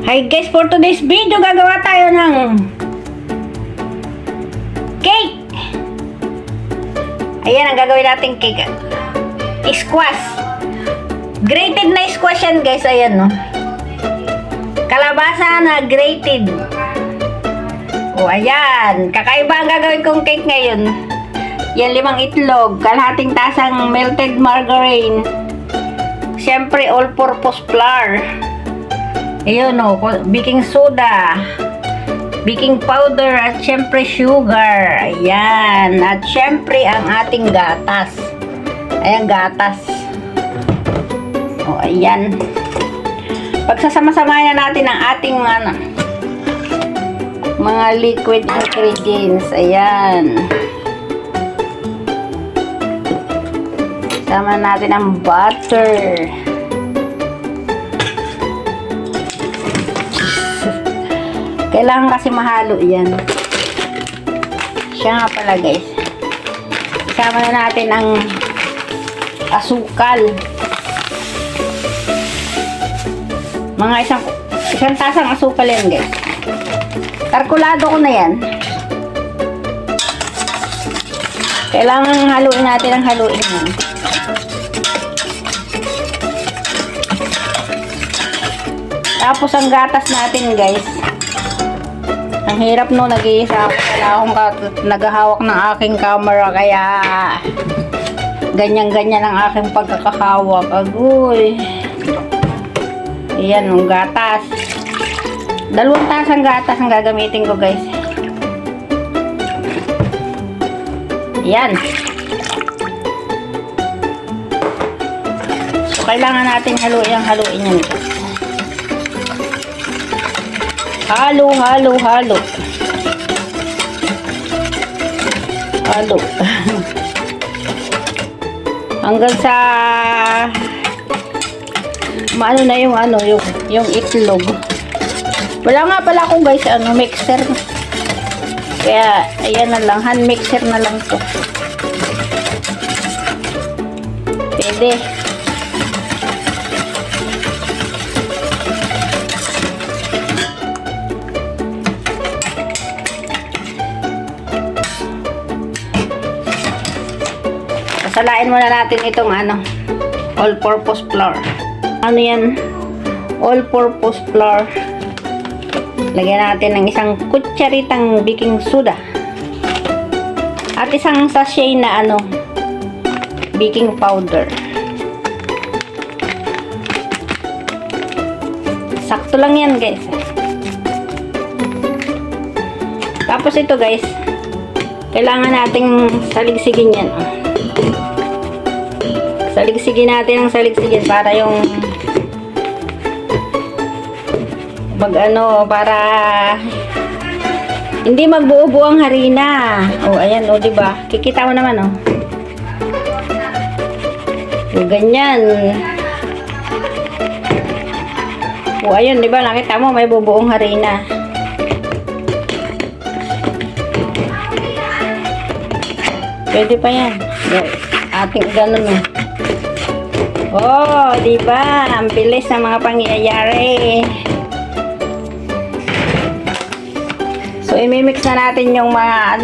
Hi guys, for today's video gagawa tayo ng cake. Ayan ang gagawin nating cake. Squash. Grated na squash yan guys. Ayan no. Kalabasa na grated. O ayan. Kakaiba ang gagawin kong cake ngayon. Yan 5 itlog. Kalahating tasang melted margarine. Siyempre all-purpose flour. Ayun o, baking soda, baking powder, at syempre sugar. Ayan. At syempre ang ating gatas. Ayan, gatas. O, ayan. Pagsasama-samayan natin ang ating mga liquid ingredients. Ayan. Sama natin ang butter. Kailangan kasi mahalo yan. Siya nga pala guys. Isama na natin ang asukal. Mga isang tasang asukal yan guys. Kalkulado ko na yan. Kailangan haluin natin ang haluin yan. Tapos ang gatas natin guys. Ang hirap no, nag-iisa ako. Wala akong naghahawak ng aking camera, kaya ganyan-ganyan ang aking pagkakahawak. Agoy. Ayan, yung gatas. 2 tasang gatas ang gagamitin ko guys. Ayan. So, kailangan natin haluin yan. Halo. Hanggang sa maano na yung itlog. Wala nga pala akong guys mixer. Kaya ayan na lang, hand mixer na lang to. Pwede. Salain muna natin itong all-purpose flour. Ano yan? All-purpose flour. Lagyan natin ng 1 kutsaritang baking soda. At 1 sachet na baking powder. Sakto lang yan guys. Tapos ito guys, kailangan nating saligsigin yan. Saligsigin natin ang saligsigin para yung para hindi magbuo-buo ang harina. Oh, ayan oh, 'di ba? Kikita mo naman oh. Yung ganyan. Oh, ayun, 'di ba? Nakita mo may bubuong harina. Pwede pa yan. Ating ganun oh. Oh, di ba? Ang bilis ng mga pangyayari. So, imimix na natin yung mga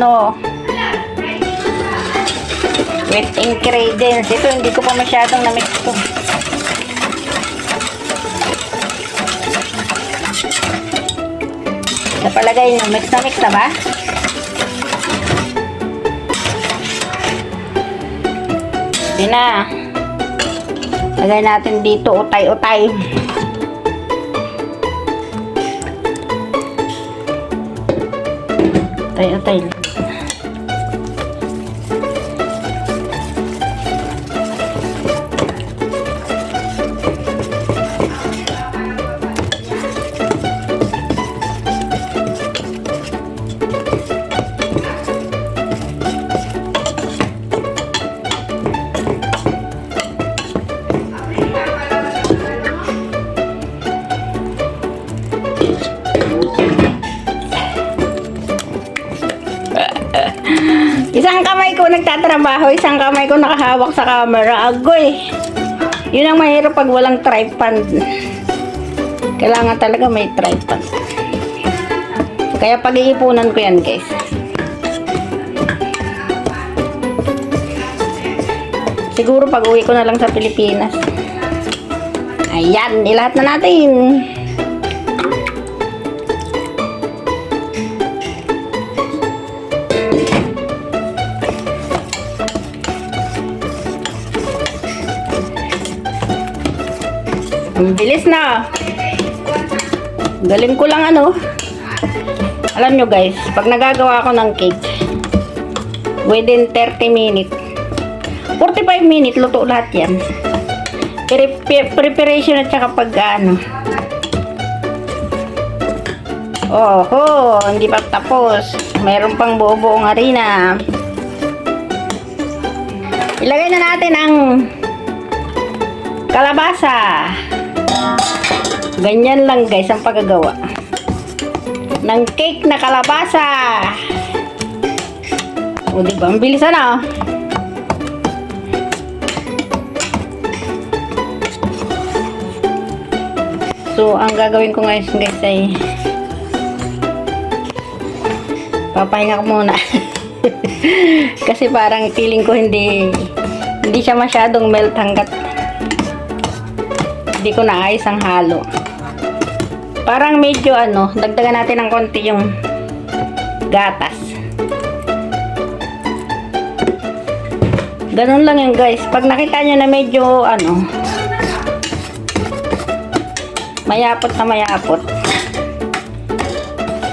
wet ingredients. Ito, hindi ko pa masyadong na-mix to. Napalagay nyo, mix na ba? Hindi na. Lagay natin dito, utay-utay. Utay-utay. Isang kamay ko nagtatrabaho, isang kamay ko nakahawak sa camera. Agoy! Yun ang mahirap pag walang tripod. Kailangan talaga may tripod. Kaya pag-iipunan ko yan, guys. Siguro pag uwi ko na lang sa Pilipinas. Ayan, ilahat na natin. Ang bilis na. Galing ko lang ano. Alam nyo guys, pag nagagawa ako ng cake, within 30 minutes, 45 minutes, luto lahat yan. Preparation at saka pag ano. Oho, hindi pa tapos. Mayroon pang buo-buong harina. Ilagay na natin ang kalabasa. Ganyan lang guys ang paggagawa ng cake na kalabasa. O diba, ang bilis na. So, ang gagawin ko ngayon guys ay papahinga ko muna. Kasi parang feeling ko hindi siya masyadong melt hanggat hindi ko naayos ang halo. Parang medyo ano, dagdagan natin ng konti yung gatas. Ganun lang yun guys. Pag nakita nyo na medyo ano, mayapot na mayapot,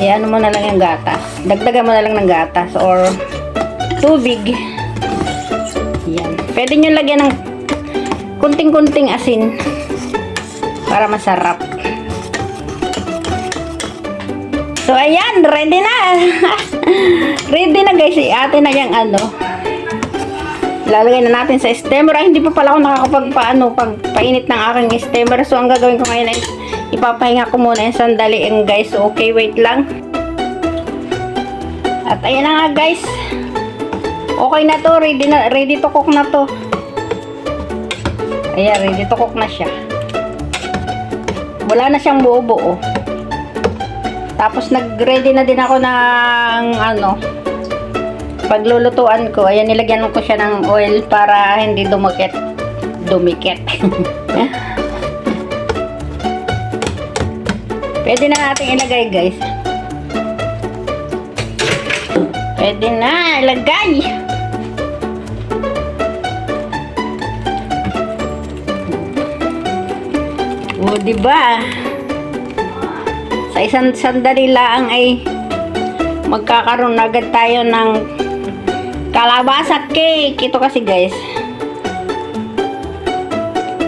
ano mo na lang yung gatas. Dagdagan mo na lang ng gatas or tubig. Yan. Pwede nyo lagyan ng kunting-kunting asin para masarap. So, ayan. Ready na. Ready na guys. Ate na yung ano. Lalagay na natin sa steamer. Ay, hindi pa pala ako pagpainit ng aking steamer. So, ang gagawin ko ngayon ay ipapahinga ko muna yung sandali guys. So, okay, wait lang. At ayan na nga guys. Okay na to. Ready to cook na to. Ayan, ready to cook na siya. Wala na siyang buo-buo. Tapos nag-ready na din ako ng ano, paglulutuan ko. Ayan, nilagyan ko siya ng oil para hindi dumikit. Pwede na natin ilagay guys. Pwede na ilagay. O, diba? Sa isang sandali lang ay magkakaroon agad tayo ng kalabasa cake. Ito kasi guys,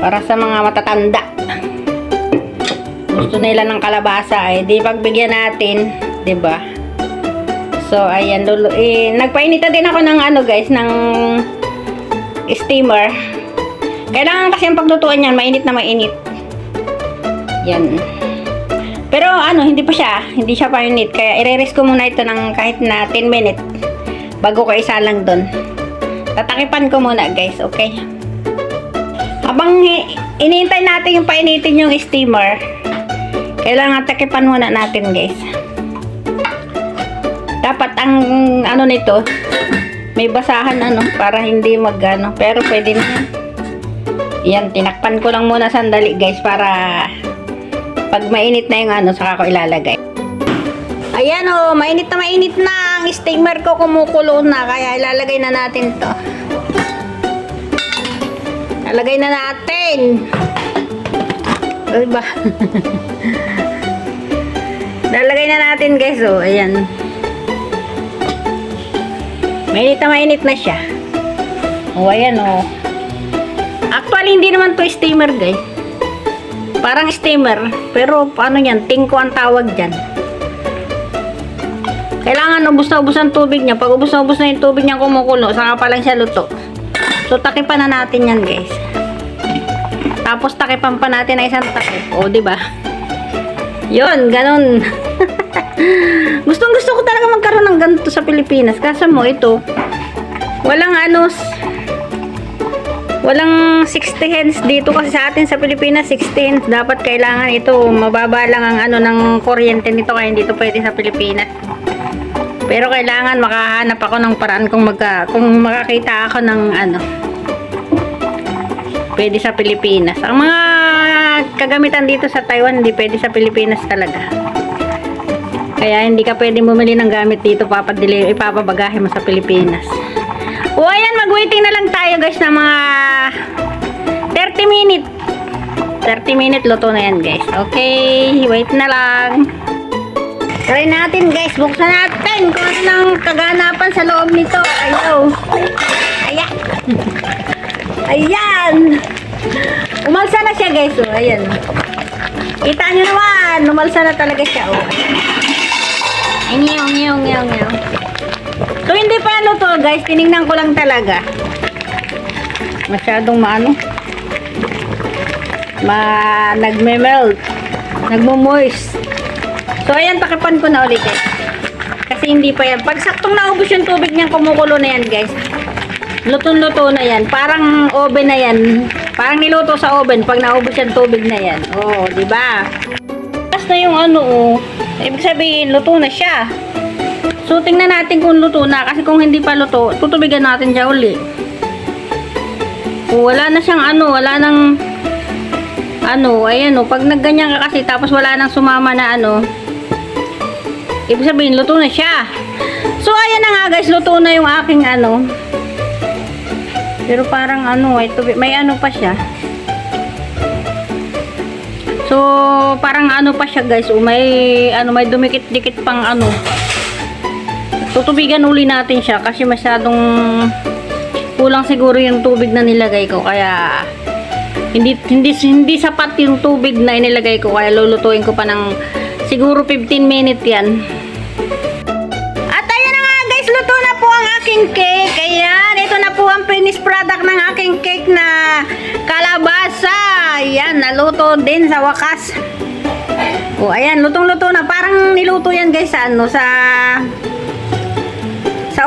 para sa mga matatanda, gusto nila ng kalabasa ay di pagbigyan natin, 'di ba? So ayan, nagpainit din ako ng ano guys, ng steamer. Kailangan kasi ang paglutuan niyan mainit na mainit. Yan. Pero ano, hindi siya painit. Kaya i-rest ko muna ito ng kahit na 10 minutes bago ko isalang doon. Tatakipan ko muna guys, okay? Habang inintay natin yung painitin yung steamer, kailangan takipan muna natin guys. Dapat ang ano nito, may basahan ano, para hindi magano. Pero pwede na yan. Yan, tinakpan ko lang muna sandali guys para pag mainit na yung ano, saka ko ilalagay. Ayan o, mainit na ang steamer ko, kumukulo na. Kaya ilalagay na natin to. Ilalagay na natin. Diba? Ilalagay na natin guys o, ayan. Mainit na siya. O, ayan o. Actually, hindi naman to steamer guys. Parang steamer, pero paano yan? Tingko ang tawag dyan. Kailangan ubos na ubos ang tubig niya. Pag ubos na ubos na yung tubig niya kumukulo, saka pa lang siya luto. So, takipan na natin yan, guys. Tapos, takipan pa natin na isang takip. O, diba? Yun, ganun. Gustong gusto ko talaga magkaroon ng ganito sa Pilipinas. Kasi mo, ito, walang Walang 60 hens dito kasi sa atin sa Pilipinas 60 hens. Dapat kailangan ito mababa lang ang ano ng kuryente nito kaya hindi ito pwede sa Pilipinas. Pero kailangan makahanap ako ng paraan kung makakita ako ng ano pwede sa Pilipinas. Ang mga kagamitan dito sa Taiwan hindi pwede sa Pilipinas talaga. Kaya hindi ka pwede bumili ng gamit dito, ipapabagahe mo sa Pilipinas. O ayan, mag-waiting na lang tayo guys ng mga 30 minutes. 30 minutes luto na yan guys. Okay, wait na lang. Try natin guys, buksan natin kung ano ng kaganapan sa loob nito. Ayaw. Ayan. Ayan. Umalsa na siya guys. O, ayan. Kita nyo naman, umalsa na talaga siya. O, Ngaw. So, hindi pa luto guys. Tinignan ko lang talaga. Masyadong nagme-melt. Nagmo-moist. So, ayan, takipan ko na ulit guys. Kasi hindi pa yan. Pag saktong naubos yung tubig niyan, kumukulo na yan guys. Lutong-luto na yan. Parang oven na yan. Parang niluto sa oven pag naubos yung tubig na yan. Oh, di ba? Tapos na yung ibig sabihin, luto na siya. So, tingnan natin kung luto na. Kasi kung hindi pa luto, tutubigan natin siya uli. O, wala na siyang wala nang ayan pag nagganyan ka kasi tapos wala nang sumama na ibig sabihin, luto na siya. So, ayan na nga guys, luto na yung aking pero parang may pa siya. So, parang pa siya guys. May dumikit-dikit pang Tutubigan uli natin siya kasi masyadong kulang siguro yung tubig na nilagay ko. Kaya, hindi sapat yung tubig na inilagay ko. Kaya lulutuin ko pa ng siguro 15 minutes yan. At ayan na nga guys, luto na po ang aking cake. Ayan, ito na po ang finished product ng aking cake na kalabasa. Ayan, naluto din sa wakas. O, ayan, lutong-luto na. Parang niluto yan guys sa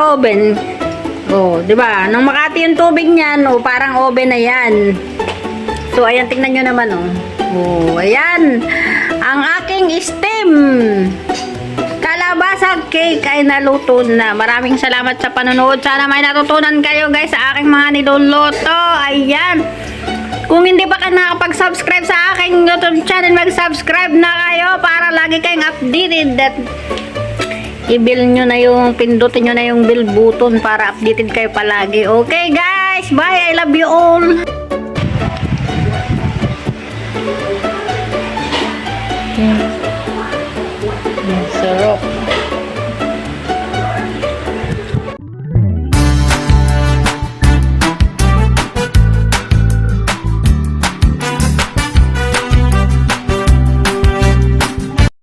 oven. O, di ba? Nang makati yung tubig niyan, parang oven na yan. So, ayan, tingnan nyo naman, O, ayan. Ang aking steam kalabasa cake ay naluto na. Maraming salamat sa panonood. Sana may natutunan kayo guys sa aking mga niluluto. Ayan. Kung hindi pa kayo nakapag-subscribe sa aking YouTube channel, mag-subscribe na kayo para lagi kayong updated. At pindutin nyo na yung bell button para updated kayo palagi. Okay guys, bye. I love you all.